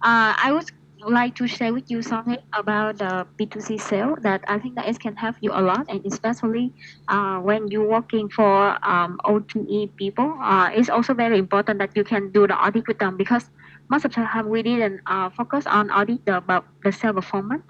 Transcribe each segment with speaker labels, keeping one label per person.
Speaker 1: I would like to share with you something about the B2C sale that I think that it can help you a lot, and especially when you're working for OTE people, it's also very important that you can do the audit with them because most of the time we didn't focus on audit about the sale performance.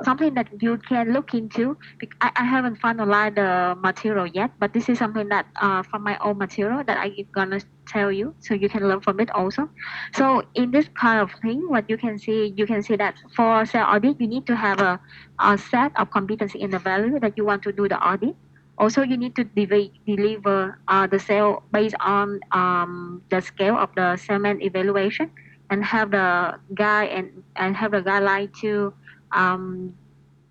Speaker 1: Something that you can look into. I haven't finalized the material yet, but this is something that from my own material that I'm gonna tell you, so you can learn from it also. So in this kind of thing, what you can see that for sale audit, you need to have a set of competency and the value that you want to do the audit. Also, you need to deliver the sale based on the scale of the salesman evaluation and have the guide and have the guideline um,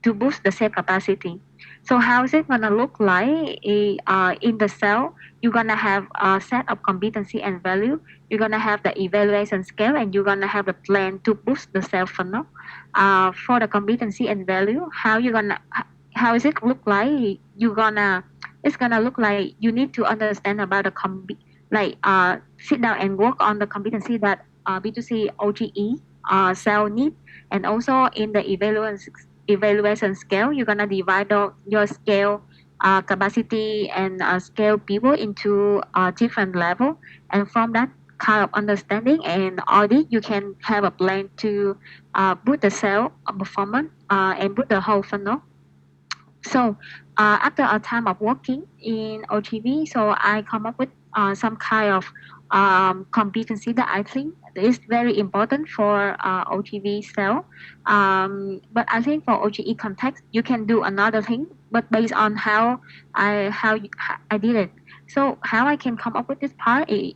Speaker 1: to boost the sales capacity. So how is it gonna look like in the cell? You're gonna have a set of competency and value. You're gonna have the evaluation scale, and you're gonna have a plan to boost the sales funnel. For the competency and value, how is it look like? It's gonna look like you need to understand about the sit down and work on the competency that B2C oGE cell need, and also in the evaluation scale, you're gonna divide your scale capacity and scale people into different level, and from that kind of understanding and audit, you can have a plan to boost the sale performance and boost the whole funnel. So after a time of working in OTV, so I come up with some kind of competency that I think is very important for OTV sale. But I think for OGE context, you can do another thing, but based on how I did it. So how I can come up with this part is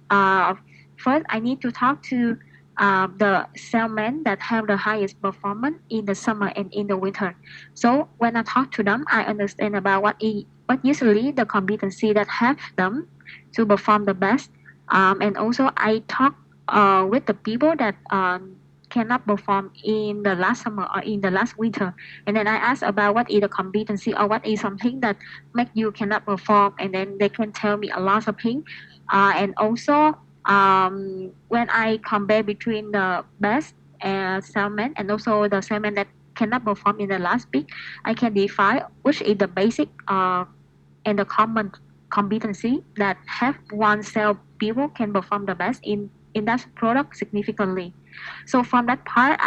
Speaker 1: first I need to talk to the salesmen that have the highest performance in the summer and in the winter. So when I talk to them, I understand about what usually the competency that help them to perform the best. And also I talk with the people that cannot perform in the last summer or in the last winter. And then I ask about what is the competency or what is something that make you cannot perform. And then they can tell me a lot of things. And also when I compare between the best salmon and also the salmon that cannot perform in the last week, I can define which is the basic and the common competency that have one cell people can perform the best in that product significantly. So from that part,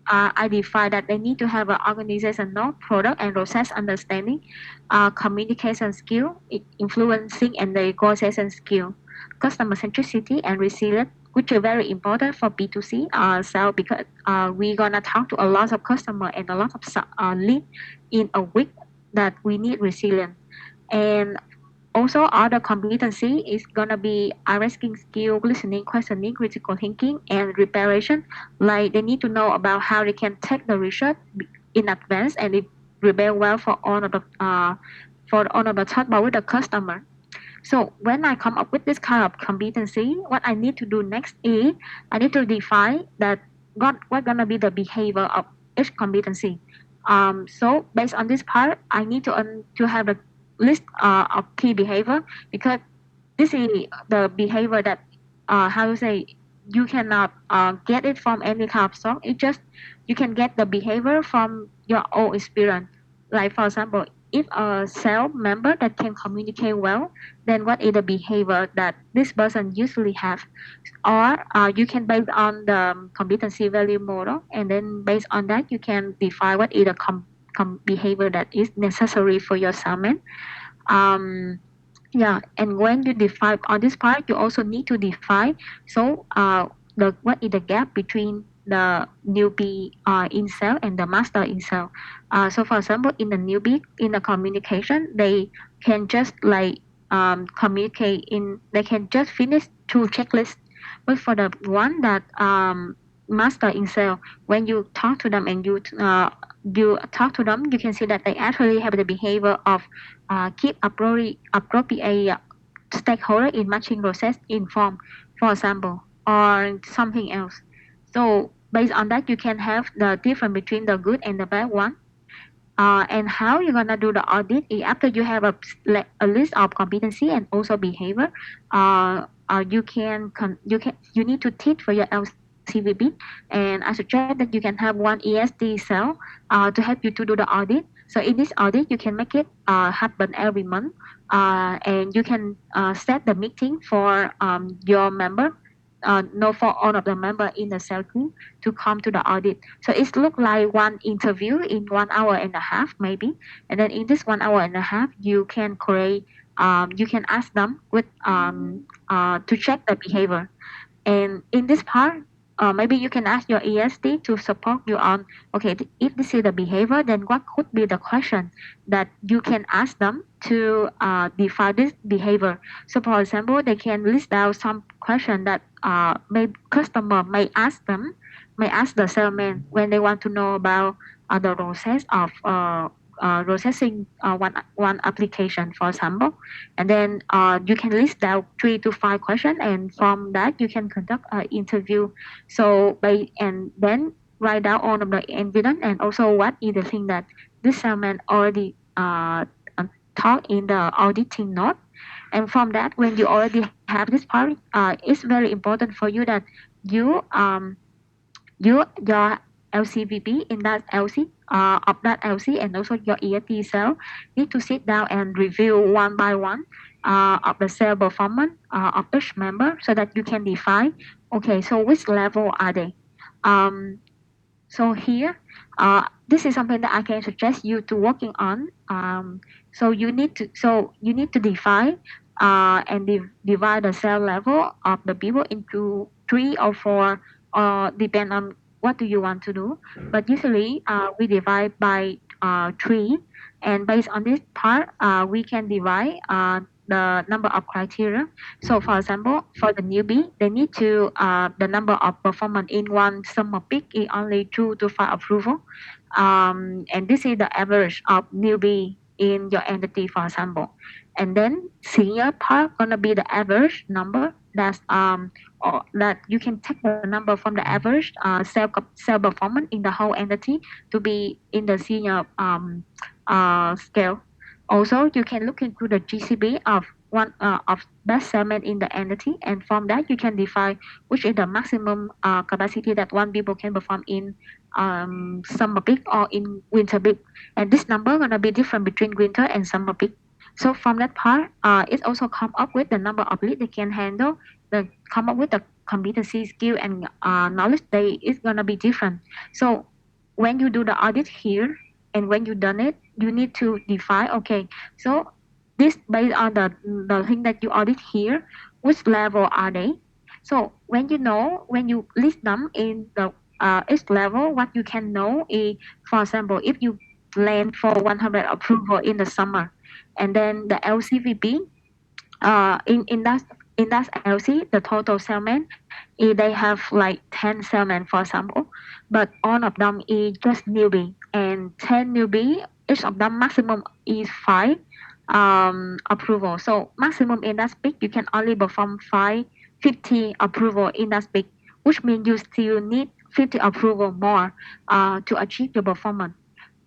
Speaker 1: I define that they need to have an organizational product and process understanding, communication skill, influencing and negotiation skill, customer centricity and resilience, which are very important for B2C sales because we're gonna talk to a lot of customer and a lot of lead in a week that we need resilience. And also other competency is gonna be asking skill, listening, questioning, critical thinking, and preparation. Like they need to know about how they can take the research in advance and they prepare well for all of the talk about with the customer. So when I come up with this kind of competency, what I need to do next is I need to define that what gonna be the behavior of each competency. So based on this part, I need to have a list of key behavior because this is the behavior that how to say you cannot get it from any kind of song. It just you can get the behavior from your own experience. Like for example, if a cell member that can communicate well, then what is the behavior that this person usually have? Or you can base on the competency value model, and then based on that, you can define what is the behavior that is necessary for your salmon. Um, yeah, and when you define on this part, you also need to define so the what is the gap between the newbie in cell and the master in cell. So for example, in the newbie in the communication, they can just communicate in they can just finish two checklists. But for the one that master in cell, when you talk to them and you talk to them, you can see that they actually have the behavior of keep appropriate stakeholder in matching process informed, for example, or something else. So based on that, you can have the difference between the good and the bad one. And how you're gonna do the audit is after you have a list of competency and also behavior. you need to teach for your LCVB, and I suggest that you can have one ESD cell to help you to do the audit. So in this audit, you can make it happen every month, and you can set the meeting for your member. No, for all of the member in the cell team to come to the audit. So it look like one interview in 1 hour and a half maybe, and then in this 1 hour and a half, you can create. You can ask them with to check the behavior. And in this part, maybe you can ask your ESD to support you on, okay, if this is the behavior, then what could be the question that you can ask them to define this behavior. So for example, they can list down some question that customer may ask the salesman when they want to know about the process of processing one application, for example. And then you can list down 3 to 5 questions, and from that you can conduct an interview. So and then write down all of the evidence, and also what is the thing that this salesman already taught in the auditing note. And from that, when you already have this part, it's very important for you that you your LCVP in that LC of that LC, and also your EFT cell need to sit down and review one by one of the cell performance of each member, so that you can define, okay, so which level are they. Um, so here, this is something that I can suggest you to working on. So you need to define and divide the cell level of the people into 3 or 4, depend on what do you want to do. But usually, we divide by 3, and based on this part, we can divide the number of criteria. So, for example, for the newbie, they need to the number of performance in one summer peak is only 2 to 5 approval, and this is the average of newbie in your entity, for example. And then senior part gonna be the average number that's or that you can take the number from the average sale performance in the whole entity to be in the senior scale. Also, you can look into the GCB of one of best segment in the entity, and from that you can define which is the maximum capacity that one people can perform in summer peak or in winter peak, and this number gonna be different between winter and summer peak. So from that part, it also come up with the number of leads they can handle, the come up with the competency, skill, and knowledge. They is gonna be different. So when you do the audit here, and when you done it, you need to define, okay, so this based on the thing that you audit here, which level are they? So when you know, when you list them in the each level, what you can know is, for example, if you land for 100 approval in the summer, and then the LCVP in that LC, the total salesman, they have like 10 salesmen, for example, but all of them is just newbie, and 10 newbie, each of them maximum is 5 approval. So maximum in that speak, you can only perform 50 approval in that speak, which means you still need 50 approval more to achieve your performance.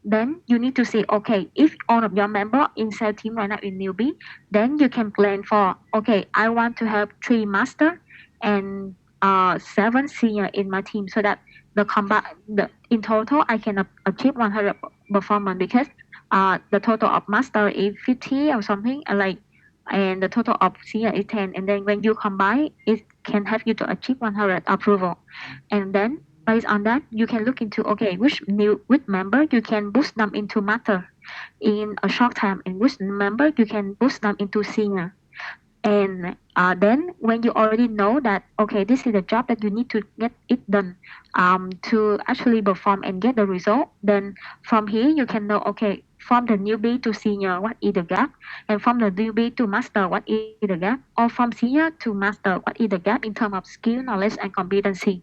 Speaker 1: Then you need to say, okay, if all of your member in sales team right now in newbie, then you can plan for, okay, I want to have 3 master and 7 senior in my team, so that the in total I can achieve 100 performance, because the total of master is 50 or something like, and the total of senior is 10, and then when you combine, it can help you to achieve 100 approval. And then based on that, you can look into, okay, which member you can boost them into master in a short time, and which member you can boost them into senior. And then when you already know that, okay, this is the job that you need to get it done to actually perform and get the result, then from here you can know, okay, from the newbie to senior, what is the gap, and from the newbie to master, what is the gap, or from senior to master, what is the gap in terms of skill, knowledge, and competency.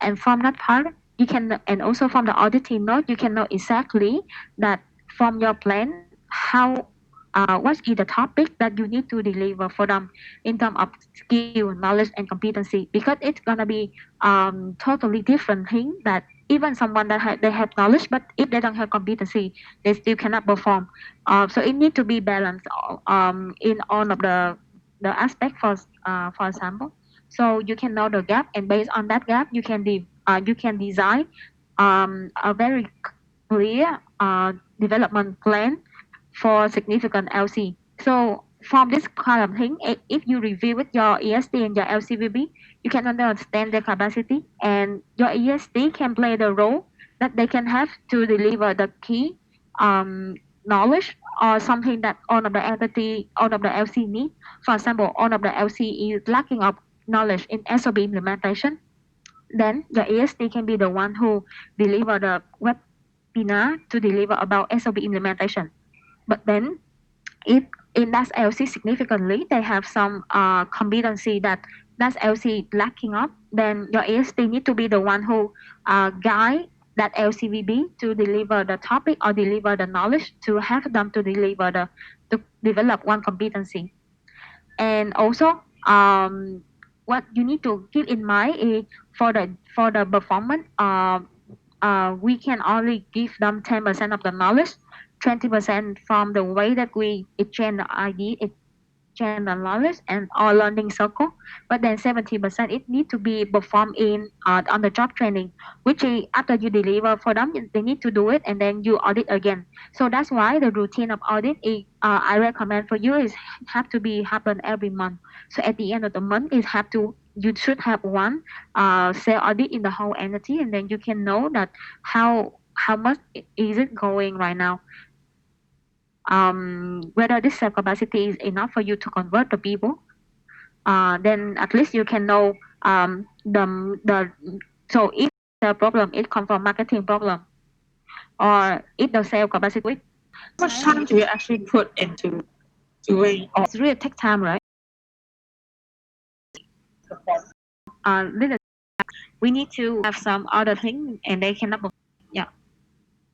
Speaker 1: And from that part, you can, and also from the auditing note, you can know exactly that from your plan, how what is the topic that you need to deliver for them in terms of skill, knowledge, and competency, because it's gonna be totally different thing that even someone that they have knowledge, but if they don't have competency, they still cannot perform. So it needs to be balanced in all of the aspect for example. So you can know the gap, and based on that gap, you can design a very clear development plan for significant LC. So from this kind of thing, if you review with your ESD and your LCVB, you can understand their capacity, and your ESD can play the role that they can have to deliver the key um, knowledge or something that all of the entity, all of the LC need. For example, all of the LC is lacking of knowledge in SOB implementation. Then the ESD can be the one who deliver the webinar to deliver about SOB implementation. But then if in that LC significantly they have some competency that LC lacking up, then your ESD need to be the one who guide that LCVB to deliver the topic or deliver the knowledge to have them to deliver to develop one competency. And also what you need to keep in mind is for the performance we can only give them 10% of the knowledge, 20% from the way that we exchange the idea, exchange the knowledge and our learning circle. But then 70% it need to be performed in on the job training, which is after you deliver for them, they need to do it and then you audit again. So that's why the routine of audit is, I recommend for you is have to be happen every month. So at the end of the month, it have to you should have one sale audit in the whole entity, and then you can know that how much is it going right now. Whether this sale capacity is enough for you to convert the people, then at least you can know the so if the problem it comes from marketing problem or if the sale capacity.
Speaker 2: How much time do you actually put into doing all
Speaker 1: It's really take time, right? Little, we need to have some other thing and they cannot. Yeah.